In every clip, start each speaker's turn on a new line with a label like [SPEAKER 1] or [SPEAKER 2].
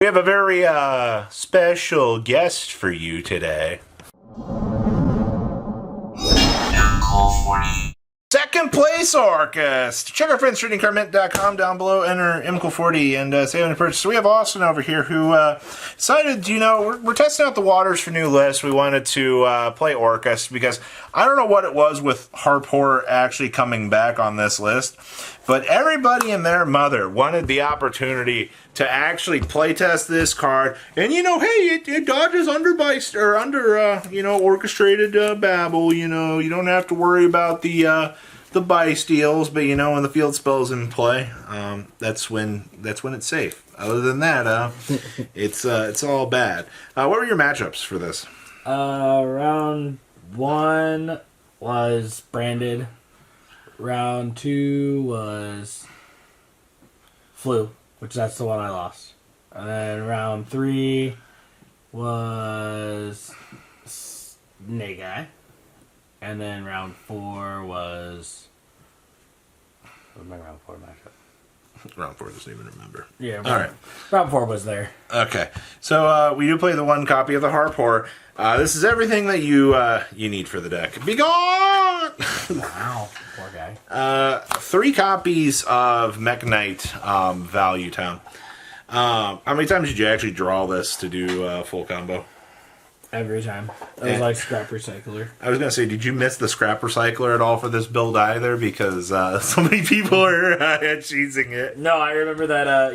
[SPEAKER 1] We have a very special guest for you today. Second place, Orcust. Check our friends tradingcardmint.com down below. Enter MCL40 and save on your purchase. So we have Austin over here who decided, we're testing out the waters for new lists. We wanted to play Orcust because I don't know what it was with Harpor actually coming back on this list, but everybody and their mother wanted the opportunity to actually playtest this card. And hey, it dodges orchestrated babble. You don't have to worry about the buy steals, but when the field spell's in play, that's when it's safe. Other than that, it's all bad. What were your matchups for this?
[SPEAKER 2] Round 1 was branded. Round 2 was flu, which that's the one I lost. And then round 3 was Nagai. And then round 4 was... What was my round 4 matchup?
[SPEAKER 1] Round 4 doesn't even remember.
[SPEAKER 2] Yeah,
[SPEAKER 1] all right.
[SPEAKER 2] Round 4 was there.
[SPEAKER 1] Okay, so we do play the one copy of the Harpor. This is everything that you need for the deck. Be gone!
[SPEAKER 2] Wow, poor guy.
[SPEAKER 1] 3 copies of Mech Knight Value Town. How many times did you actually draw this to do full combo?
[SPEAKER 2] Every time. It was like Scrap Recycler.
[SPEAKER 1] I was going to say, did you miss the Scrap Recycler at all for this build either? Because so many people are cheesing it.
[SPEAKER 2] No, I remember that,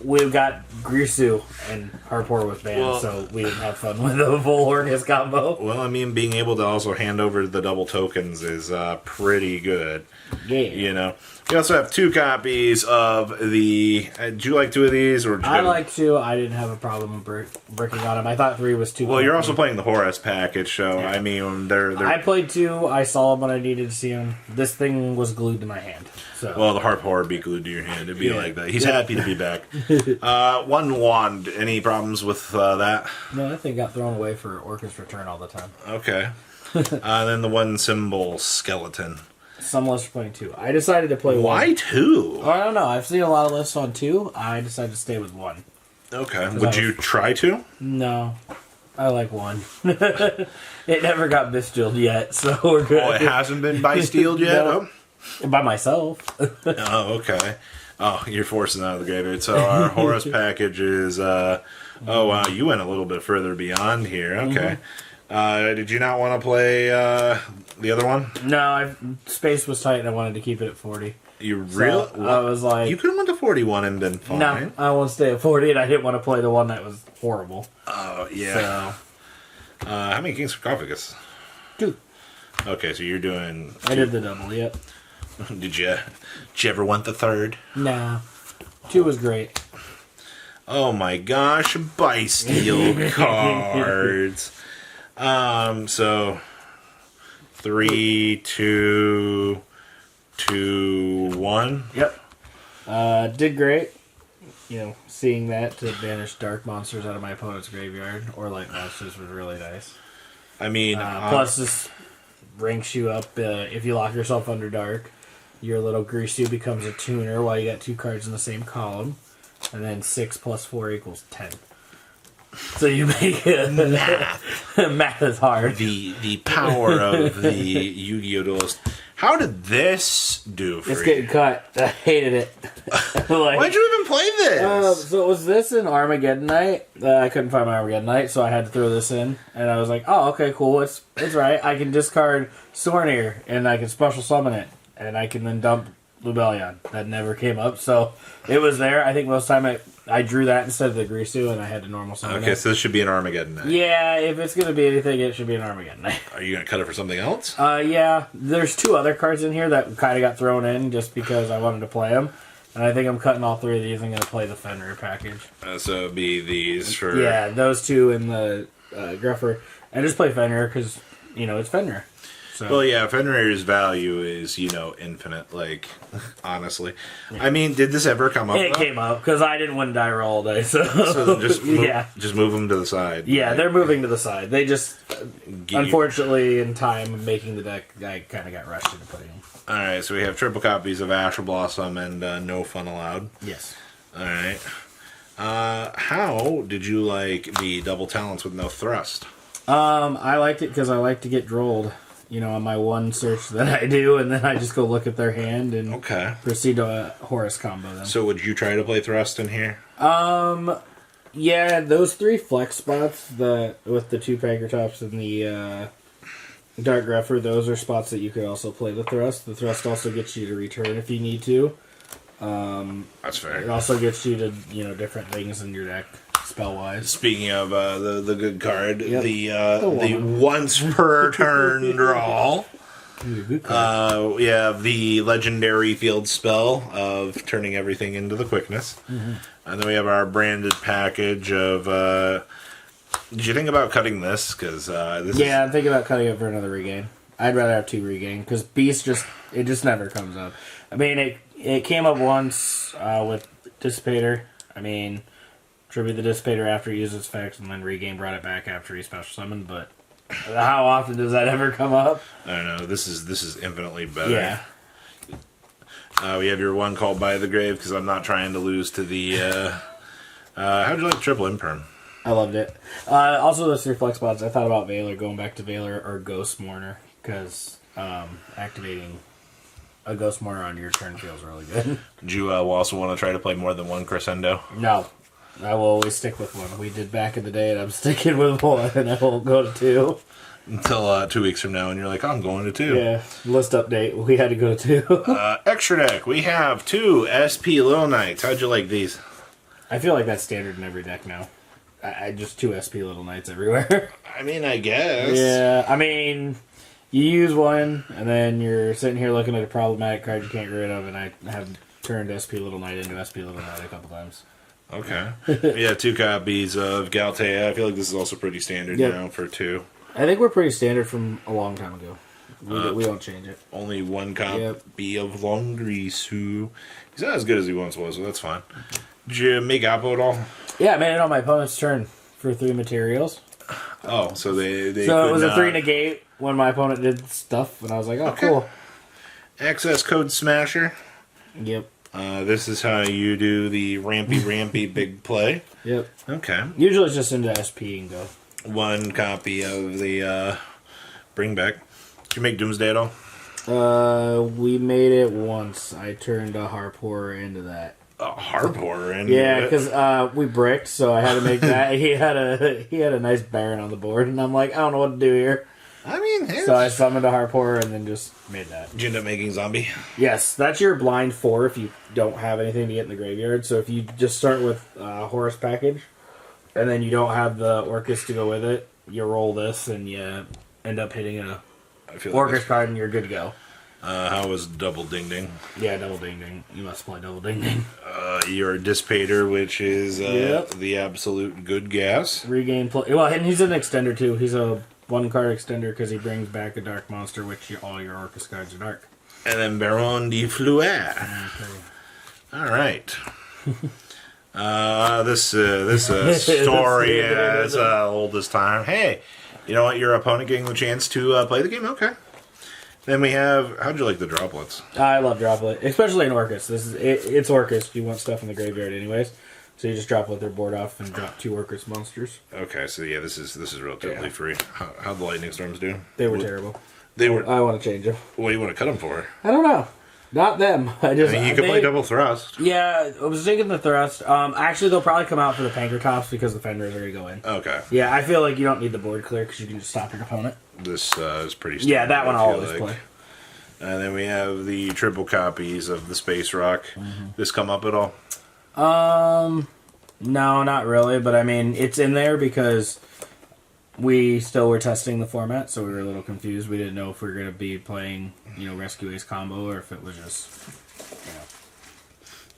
[SPEAKER 2] we've got Grisu and Harpor was banned, so we didn't have fun with the full Orcust combo.
[SPEAKER 1] Well, being able to also hand over the double tokens is pretty good.
[SPEAKER 2] Yeah.
[SPEAKER 1] We also have 2 copies of the... do you like 2 of these? Or
[SPEAKER 2] I like 2. I didn't have a problem bricking on them. I thought 3 was too.
[SPEAKER 1] Well, you're also playing the Horus package, so, yeah. They're...
[SPEAKER 2] I played 2. I saw them when I needed to see them. This thing was glued to my hand. So.
[SPEAKER 1] Well, the Harpor would be glued to your hand. It'd be like that. He's happy to be back. 1 wand. Any problems with that?
[SPEAKER 2] No, that thing got thrown away for Orcust Return all the time.
[SPEAKER 1] Okay. Then the 1 symbol skeleton.
[SPEAKER 2] Some lists are playing 2. I decided to play 1.
[SPEAKER 1] Why 2?
[SPEAKER 2] I don't know. I've seen a lot of lists on 2. I decided to stay with 1.
[SPEAKER 1] Okay. Would you try 2?
[SPEAKER 2] No. I like 1. It never got misjilled yet, so we're good.
[SPEAKER 1] Oh, it hasn't been by-steeled yet?
[SPEAKER 2] No. Oh. By myself.
[SPEAKER 1] Oh, okay. Oh, you're forcing out of the graveyard. So our Horus package is... oh, wow. You went a little bit further beyond here. Okay. Did you not want to play the other one?
[SPEAKER 2] No, space was tight and I wanted to keep it at 40.
[SPEAKER 1] You really?
[SPEAKER 2] So I was like...
[SPEAKER 1] You could have went to 41 and been fine.
[SPEAKER 2] No, I want to stay at 40 and I didn't want to play the one that was horrible.
[SPEAKER 1] Oh, yeah.
[SPEAKER 2] So...
[SPEAKER 1] how many King's Sarcophagus?
[SPEAKER 2] 2.
[SPEAKER 1] Okay, so you're doing... 2.
[SPEAKER 2] I did the double, yep.
[SPEAKER 1] Did you ever want the 3rd?
[SPEAKER 2] Nah. 2 was great.
[SPEAKER 1] Oh my gosh, buy-steal cards. So 3, 2, 2, 1.
[SPEAKER 2] Yep. Did great. Seeing that to banish dark monsters out of my opponent's graveyard or light monsters was really nice.
[SPEAKER 1] Plus
[SPEAKER 2] this ranks you up if you lock yourself under dark. Your little Grisu becomes a tuner while you got 2 cards in the same column, and then 6 plus 4 equals 10. So you make it. Math. Math is hard.
[SPEAKER 1] The power of the Yu-Gi-Oh! Duelist. How did this do for you?
[SPEAKER 2] It's getting cut. I hated it.
[SPEAKER 1] Why'd you even play this?
[SPEAKER 2] So it was this in Armageddon Night. I couldn't find my Armageddon Night, so I had to throw this in. And I was like, oh, okay, cool. It's right. I can discard Sornir, and I can special summon it. And I can then dump Lubellion. That never came up, so it was there. I think most of the time I drew that instead of the Grisu, and I had to normal summon it.
[SPEAKER 1] Okay, so this should be an Armageddon Night.
[SPEAKER 2] Yeah, if it's going to be anything, it should be an Armageddon Night.
[SPEAKER 1] Are you going to cut it for something else?
[SPEAKER 2] Yeah. There's 2 other cards in here that kind of got thrown in just because I wanted to play them. And I think I'm cutting all 3 of these. I'm going to play the Fenrir package.
[SPEAKER 1] So it'd be these for...
[SPEAKER 2] Yeah, those 2 and the Gruffer. And just play Fenrir because, it's Fenrir. So.
[SPEAKER 1] Well, yeah, Fenrir's value is, infinite, honestly. Yeah. Did this ever come up?
[SPEAKER 2] It came up, because I didn't win die roll all day, so
[SPEAKER 1] just move them to the side.
[SPEAKER 2] Yeah, they're moving to the side. They just, unfortunately, in time of making the deck, I kind of got rushed into putting them.
[SPEAKER 1] Alright, so we have triple copies of Astral Blossom and No Fun Allowed.
[SPEAKER 2] Yes.
[SPEAKER 1] Alright. How did you like the double talents with no thrust?
[SPEAKER 2] I liked it because I like to get drolled, on my one search that I do, and then I just go look at their hand and
[SPEAKER 1] Okay.
[SPEAKER 2] proceed to a Horus combo them.
[SPEAKER 1] So would you try to play thrust in here?
[SPEAKER 2] Yeah, those 3 flex spots with the 2 Panker Tops and the Dark Gruffer, those are spots that you could also play the thrust. The thrust also gets you to return if you need to.
[SPEAKER 1] That's fair.
[SPEAKER 2] It also gets you to, different things in your deck, spell-wise.
[SPEAKER 1] Speaking of the good card,
[SPEAKER 2] Yep.
[SPEAKER 1] the once per turn draw.
[SPEAKER 2] Good card.
[SPEAKER 1] We have the legendary field spell of turning everything into the quickness.
[SPEAKER 2] Mm-hmm.
[SPEAKER 1] And then we have our branded package of... did you think about cutting this? Because
[SPEAKER 2] I'm thinking about cutting it for another regain. I'd rather have 2 regain, because Beast just never comes up. I mean, it came up once with Dissipator. I mean, tribute the Dissipator after he used its effects, and then regain brought it back after he special summoned, but how often does that ever come up?
[SPEAKER 1] I don't know. This is infinitely better.
[SPEAKER 2] Yeah.
[SPEAKER 1] We have your one called by the grave, because I'm not trying to lose to the... how'd you like triple imperm?
[SPEAKER 2] I loved it. Also, those 3 flex spots, I thought about Valor, going back to Valor or Ghost Mourner, because activating a Ghost Mourner on your turn feels really good.
[SPEAKER 1] Did you also want to try to play more than one Crescendo?
[SPEAKER 2] No. I will always stick with 1. We did back in the day, and I'm sticking with 1, and I won't go to 2.
[SPEAKER 1] Until 2 weeks from now, and you're like, I'm going to 2.
[SPEAKER 2] Yeah, list update. We had to go to 2.
[SPEAKER 1] Extra deck, we have 2 SP Little Knights. How'd you like these?
[SPEAKER 2] I feel like that's standard in every deck now. I just 2 SP Little Knights everywhere.
[SPEAKER 1] I mean, I guess.
[SPEAKER 2] Yeah, I mean, you use 1, and then you're sitting here looking at a problematic card you can't get rid of, and I have turned SP Little Knight into SP Little Knight a couple times.
[SPEAKER 1] Okay. Yeah, 2 copies of Galtea. I feel like this is also pretty standard now for 2.
[SPEAKER 2] I think we're pretty standard from a long time ago. We don't change it.
[SPEAKER 1] Only 1 copy of Longrisu. He's not as good as he once was, so that's fine. Did you make Apple at all?
[SPEAKER 2] Yeah, I made it on my opponent's turn for 3 materials.
[SPEAKER 1] Oh, so they
[SPEAKER 2] So
[SPEAKER 1] could
[SPEAKER 2] it was a
[SPEAKER 1] not...
[SPEAKER 2] 3 negate when my opponent did stuff, and I was like, oh, cool.
[SPEAKER 1] Access code Smasher.
[SPEAKER 2] Yep.
[SPEAKER 1] This is how you do the rampy big play.
[SPEAKER 2] Yep.
[SPEAKER 1] Okay.
[SPEAKER 2] Usually it's just into SP and go.
[SPEAKER 1] 1 copy of the Bring Back. Did you make Doomsday at all?
[SPEAKER 2] We made it once. I turned a Harpor into that.
[SPEAKER 1] A Harpor and
[SPEAKER 2] Yeah, because we bricked, so I had to make that. He had a nice Baron on the board, and I'm like, I don't know what to do here.
[SPEAKER 1] I mean, hey,
[SPEAKER 2] So I summoned a Harpor and then just made that.
[SPEAKER 1] did you end up making Zombie?
[SPEAKER 2] Yes, that's your blind 4 if you don't have anything to get in the graveyard. So if you just start with Horus package, and then you don't have the Orcust to go with it, you roll this and you end up hitting a
[SPEAKER 1] I feel
[SPEAKER 2] Orcust card and you're good to go.
[SPEAKER 1] How was Double Ding Ding?
[SPEAKER 2] Yeah, double ding ding. You must play double ding ding.
[SPEAKER 1] Your Dissipator, which is
[SPEAKER 2] Yep.
[SPEAKER 1] the absolute good gas.
[SPEAKER 2] Regain play. Well, and he's an extender too. He's a 1 card extender because he brings back a dark monster, which all your Orcust cards are dark.
[SPEAKER 1] And then Baron de Fluet.
[SPEAKER 2] Okay.
[SPEAKER 1] All right. This story is old as time. Hey, you know what? Your opponent getting the chance to play the game? Okay. Then we have... How'd you like the droplets?
[SPEAKER 2] I love droplet, especially in Orcust. It's Orcust. You want stuff in the graveyard anyways. So you just droplet their board off and drop 2 Orcust monsters.
[SPEAKER 1] Okay, so yeah, this is relatively free. How'd the Lightning Storms do?
[SPEAKER 2] They were terrible.
[SPEAKER 1] They were...
[SPEAKER 2] I want to change them.
[SPEAKER 1] What do you want to cut them for?
[SPEAKER 2] I don't know. Not them.
[SPEAKER 1] I mean, you could play double thrust.
[SPEAKER 2] Yeah, I was thinking the thrust. Actually, they'll probably come out for the Panker Tops because the Fenders are going to go in.
[SPEAKER 1] Okay.
[SPEAKER 2] Yeah, I feel like you don't need the board clear because you can just stop your opponent.
[SPEAKER 1] This is pretty standard.
[SPEAKER 2] Yeah, that one
[SPEAKER 1] I
[SPEAKER 2] I'll
[SPEAKER 1] feel
[SPEAKER 2] always play.
[SPEAKER 1] And then we have the triple copies of the Space Rock.
[SPEAKER 2] Mm-hmm.
[SPEAKER 1] This come up at all?
[SPEAKER 2] No, not really. But I mean, it's in there because we still were testing the format, so we were a little confused. We didn't know if we were going to be playing, Rescue Ace combo or if it was just,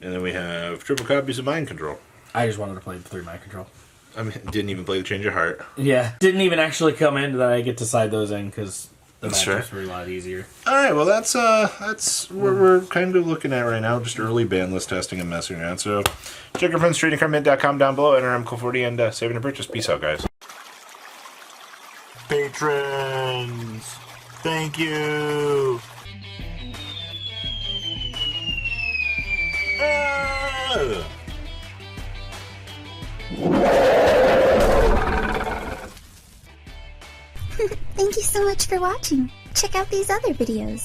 [SPEAKER 1] And then we have triple copies of Mind Control.
[SPEAKER 2] I just wanted to play 3 Mind Control.
[SPEAKER 1] I mean, didn't even play the Change of Heart.
[SPEAKER 2] Yeah, didn't even actually come in that I get to side those in because the
[SPEAKER 1] That's
[SPEAKER 2] matchups
[SPEAKER 1] fair.
[SPEAKER 2] were a lot easier.
[SPEAKER 1] All right, well, that's what we're kind of looking at right now, just early ban list testing and messing around. So check our friends, tradingcardmint.com down below, enter MCO40 and save and purchase. Peace out, guys. Patrons, thank you.
[SPEAKER 3] Thank you so much for watching. Check out these other videos.